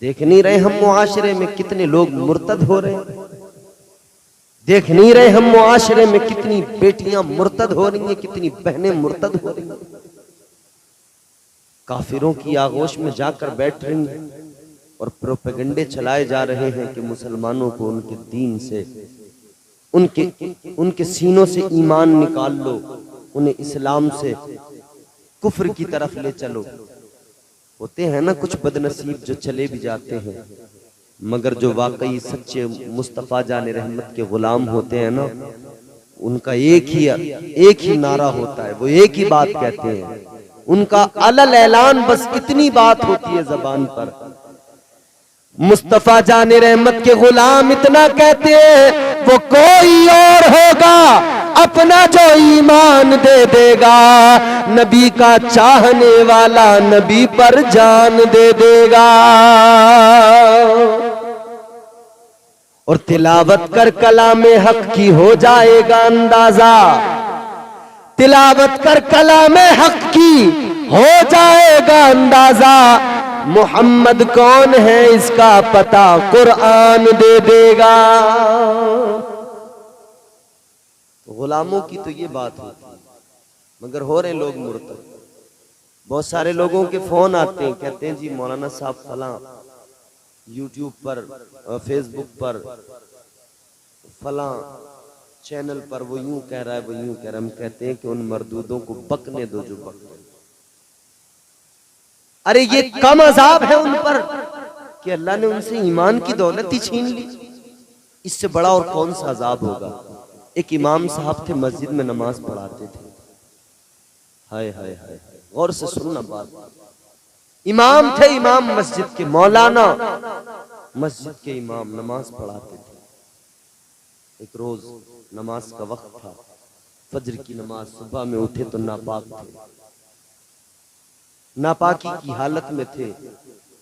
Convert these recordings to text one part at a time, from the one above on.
देख नहीं रहे हम मुआशरे में कितने लोग मुर्तद हो रहे हैं? देख नहीं रहे हम मुआशरे में कितनी बेटियां मुर्तद हो रही हैं, कितनी बहनें मुर्तद हो रही हैं? काफिरों की आगोश में जाकर बैठ रही हैं और प्रोपेगेंडे चलाए जा रहे हैं कि मुसलमानों को उनके दीन से, उनके सीनों से ईमान निकाल लो, उन्हें इस्लाम से कुफ्र की तरफ ले चलो। होते हैं ना कुछ बदनसीब जो चले भी जाते हैं, मगर जो वाकई सच्चे मुस्तफ़ा जाने रहमत के गुलाम होते हैं ना, उनका एक ही नारा होता है, वो एक ही बात कहते हैं। उनका अलल ऐलान बस इतनी बात होती है जबान पर, मुस्तफ़ा जाने रहमत के गुलाम इतना कहते हैं, वो कोई और होगा अपना जो ईमान दे देगा, नबी का चाहने वाला नबी पर जान दे देगा। और तिलावत कर कलामे हक की हो जाएगा अंदाजा, तिलावत कर कलामे हक की हो जाएगा अंदाजा, मोहम्मद कौन है इसका पता कुरान दे देगा। गुलामों की तो ये बात होती है, मगर हो रहे लोग मुर्तद। बहुत सारे लोगों के फोन आते हैं, कहते हैं जी मौलाना साहब फलां यूट्यूब पर, फेसबुक पर, फलां चैनल पर वो यूं कह रहा है, वो यूं कह रहा है। हम कहते हैं कि उन मरदूदों को बकने दो जो बक रहे। अरे ये कम अजाब है उन पर कि अल्लाह ने उनसे ईमान की दौलत ही छीन ली, इससे बड़ा और कौन सा अजाब होगा। एक इमाम साहब थे, मस्जिद में नमाज पढ़ाते थे। हाय हाय हाय, गौर से सुनना बात। इमाम थे, इमाम मस्जिद के, मौलाना मस्जिद के इमाम, नमाज पढ़ाते थे। एक रोज नमाज का वक्त था, फजर की नमाज, सुबह में उठे तो नापाक थे, नापाकी की हालत में थे।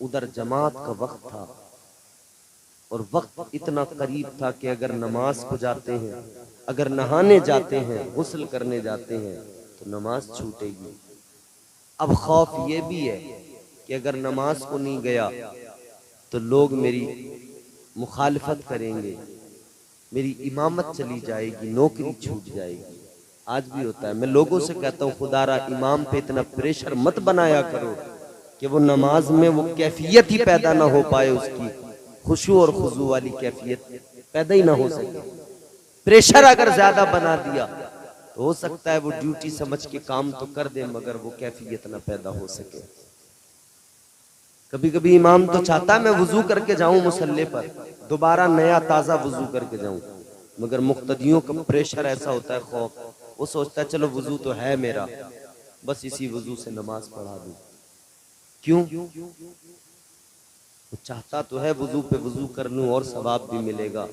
उधर जमात का वक्त था और वक्त इतना करीब था कि अगर नमाज को जाते हैं, अगर नहाने जाते हैं, गुस्ल करने जाते हैं तो नमाज छूटेगी। अब खौफ ये भी है कि अगर नमाज को नहीं गया तो लोग मेरी मुखालिफत करेंगे, मेरी इमामत चली जाएगी, नौकरी छूट जाएगी। आज भी होता है। मैं लोगों से कहता हूँ खुदारा इमाम पे इतना प्रेशर मत बनाया करो कि वो नमाज में वो कैफियत ही पैदा ना हो पाए, उसकी खुशू और खुजू वाली कैफियत पैदा ही ना हो सके। प्रेशर अगर ज्यादा बना दिया तो हो सकता है वो ड्यूटी समझ के काम तो कर दे, मगर वो कैफियत ना पैदा हो सके। कभी कभी इमाम तो चाहता है मैं वुजू करके जाऊं मुसल्ले पर, दोबारा नया ताजा वुजू करके जाऊं, मगर मुक्तदियों का प्रेशर ऐसा होता है, खौफ, वो सोचता है चलो वुजू तो है मेरा, बस इसी वुजू से नमाज पढ़ा दूं। क्यों? वो चाहता तो है वुजू पे वुजू कर लूं और सवाब भी मिलेगा,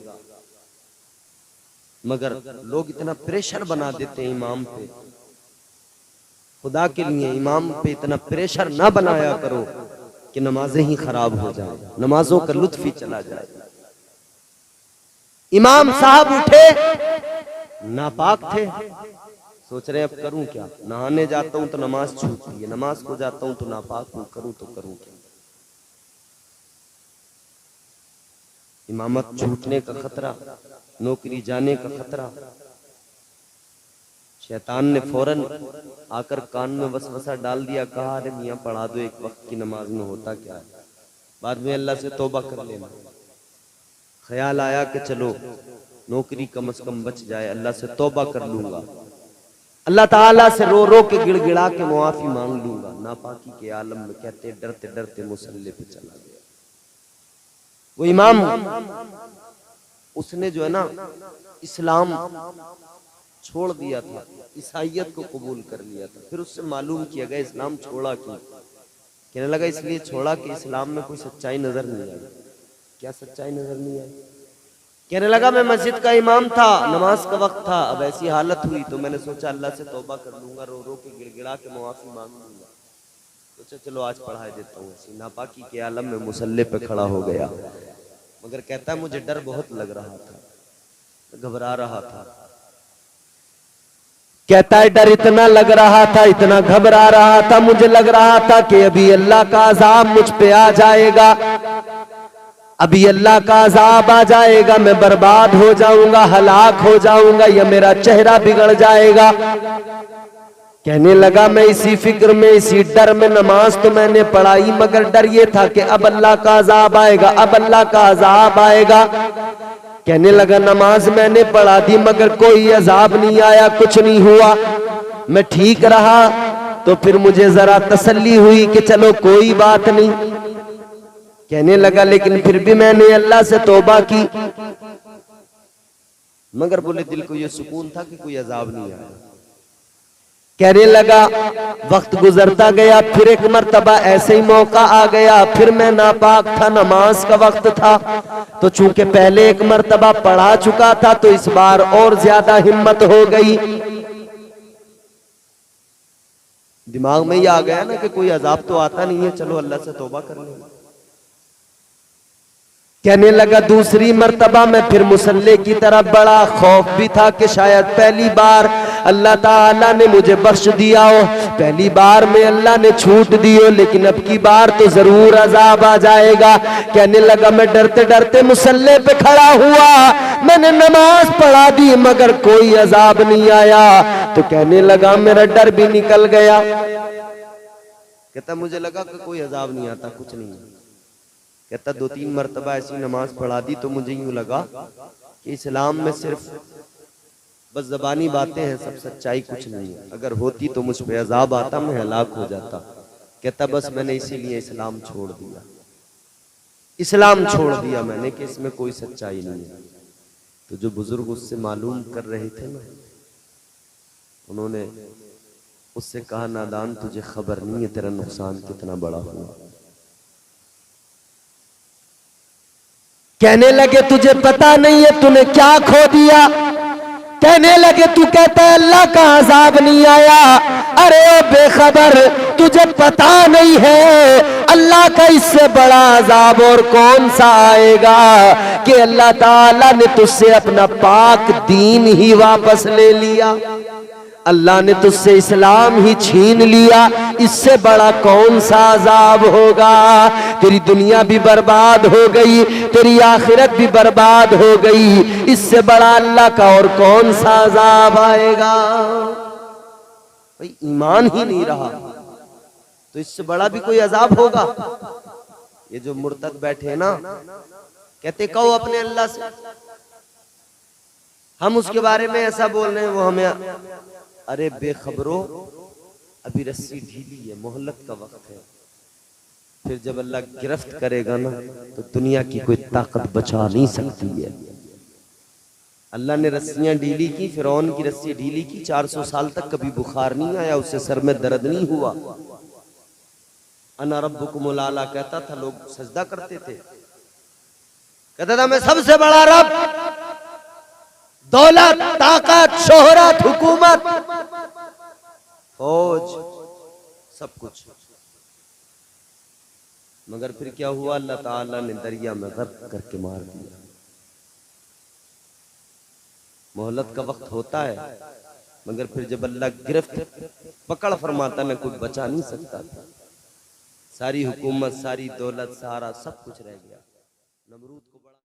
मगर लोग इतना प्रेशर बना देते हैं इमाम पे। खुदा के लिए इमाम पे इतना प्रेशर ना बनाया करो कि नमाजें ही खराब हो जाए, नमाजों का लुत्फ ही चला जाए। इमाम साहब उठे, नापाक थे, सोच रहे अब करूं क्या, नहाने जाता हूं तो नमाज छूटती है, नमाज को जाता हूं तो नापाक हूं, करूं तो करूं क्या। इमामत छूटने का खतरा, नौकरी जाने का खतरा। शैतान ने फौरन आकर कान में वसवसा डाल दिया, कहा अरे मियाँ पढ़ा दो, एक वक्त की नमाज में होता क्या है, बाद में अल्लाह से तौबा कर लेना। ख्याल आया कि चलो नौकरी कम से कम बच जाए, अल्लाह से तौबा कर लूंगा, अल्लाह ताला से रो रो के गिड़गिड़ा के मुआफी मांग लूंगा। नापाकी के आलम में कहते डरते डरते मुसल्ले पे चला गया। वो इमाम, उसने जो है ना इस्लाम छोड़ दिया था, ईसाइयत को कबूल कर लिया था। फिर उससे मालूम किया गया इस्लाम छोड़ा क्यों, कहने लगा इसलिए छोड़ा कि इस्लाम में कोई सच्चाई नजर नहीं आई। क्या सच्चाई नजर नहीं आई? कहने लगा मैं मस्जिद का इमाम था, नमाज का वक्त था, अब ऐसी हालत हुई तो मैंने सोचा अल्लाह से तौबा कर लूंगा, रो रो के गिड़गिड़ा के मुआफी मांग लूंगा, सोचा चलो आज पढ़ा देता हूँ। नापाकी के आलम में मुसल्ले पे खड़ा हो गया, मगर कहता मुझे डर बहुत लग रहा था, घबरा रहा था। कहता है डर इतना लग रहा था, इतना घबरा रहा था, मुझे लग रहा था कि अभी अल्लाह का अजाब मुझ पे आ जाएगा, अभी अल्लाह का अजाब आ जाएगा, मैं बर्बाद हो जाऊंगा, हलाक हो जाऊंगा, या मेरा चेहरा बिगड़ जाएगा। कहने लगा मैं इसी फिक्र में, इसी डर में नमाज तो मैंने पढ़ाई, मगर डर ये था कि अब अल्लाह का अजाब आएगा, अब अल्लाह का अजाब आएगा। कहने लगा नमाज मैंने पढ़ा दी मगर कोई अजाब नहीं आया, कुछ नहीं हुआ, मैं ठीक रहा। तो फिर मुझे जरा तसल्ली हुई कि चलो कोई बात नहीं। कहने लगा लेकिन फिर भी मैंने अल्लाह से तौबा की, मगर बोले दिल को ये सुकून था कि कोई अजाब नहीं आया। कहने लगा वक्त गुजरता गया, फिर एक मर्तबा ऐसे ही मौका आ गया, फिर मैं नापाक था, नमाज का वक्त था, तो चूंकि पहले एक मर्तबा पढ़ा चुका था तो इस बार और ज्यादा हिम्मत हो गई। दिमाग में ही आ गया ना कि कोई अजाब तो आता नहीं है, चलो अल्लाह से तौबा कर लेंगे। कहने लगा दूसरी मर्तबा में फिर मुसल्ले की तरफ, बड़ा खौफ भी था कि शायद पहली बार अल्लाह ताला ने मुझे बख्श दिया हो, पहली बार में अल्लाह ने छूट दी हो, लेकिन अब की बार तो जरूर अजाब आ जाएगा। कहने लगा मैं डरते डरते मुसल्ले पे खड़ा हुआ, मैंने नमाज पढ़ा दी मगर कोई अजाब नहीं आया। तो कहने लगा मेरा डर भी निकल गया। कहता मुझे लगा कि कोई अजाब नहीं आता, कुछ नहीं। कहता 2-3 मरतबा ऐसी नमाज पढ़ा दी तो मुझे यूं लगा कि इस्लाम में सिर्फ बस ज़बानी बातें हैं, सब सच्चाई कुछ नहीं है, अगर होती तो मुझ पे अजाब आता, मैं हलाक हो जाता। कहता बस मैंने इसीलिए इस्लाम छोड़ दिया, इस्लाम छोड़ दिया मैंने कि इसमें कोई सच्चाई नहीं है। तो जो बुजुर्ग उससे मालूम कर रहे थे ना, उन्होंने उससे कहा नादान तुझे खबर नहीं है तेरा नुकसान कितना बड़ा हुआ। कहने लगे तुझे पता नहीं है तूने क्या खो दिया। कहने लगे तू कहता है अल्लाह का अजाब नहीं आया, अरे ओ बेखबर तुझे पता नहीं है अल्लाह का इससे बड़ा अजाब और कौन सा आएगा कि अल्लाह ताला ने तुझसे अपना पाक दीन ही वापस ले लिया, अल्लाह ने तुझसे इस्लाम ही छीन लिया, इससे बड़ा कौन सा अजाब होगा। तेरी दुनिया भी बर्बाद हो गई, तेरी आखिरत भी बर्बाद हो गई, इससे बड़ा अल्लाह का और कौन सा अजाब आएगा। भाई ईमान ही नहीं रहा तो इससे बड़ा भी कोई अजाब होगा। ये जो मुर्तद बैठे ना, कहते कहो अपने अल्लाह से, हम उसके बारे में ऐसा बोल रहे हैं वो हमें, अरे बेखबरो अभी रस्सी ढीली है, मोहल्लत का वक्त है, फिर जब अल्लाह गिरफ्त करेगा ना तो दुनिया की कोई ताकत बचा नहीं सकती है। अल्लाह ने रस्सियां ढीली की, फिरौन की रस्सी ढीली की, 400 साल तक कभी बुखार नहीं आया, उससे सर में दर्द नहीं हुआ। अना रब्बुकुमुल आला कहता था, लोग सजदा करते थे, कहता था मैं सबसे बड़ा रब, दौलत, ताकत, शोहरत, हुकूमत, फौज, सब कुछ। मगर फिर क्या हुआ, अल्लाह ताला ने दरिया में गर्क करके मार दिया। मोहलत का वक्त होता है मगर फिर जब अल्लाह गिरफ्त पकड़ फरमाता ना, कोई बचा नहीं सकता था। सारी हुकूमत, सारी दौलत, सारा सब कुछ रह गया। नमरूद को बड़ा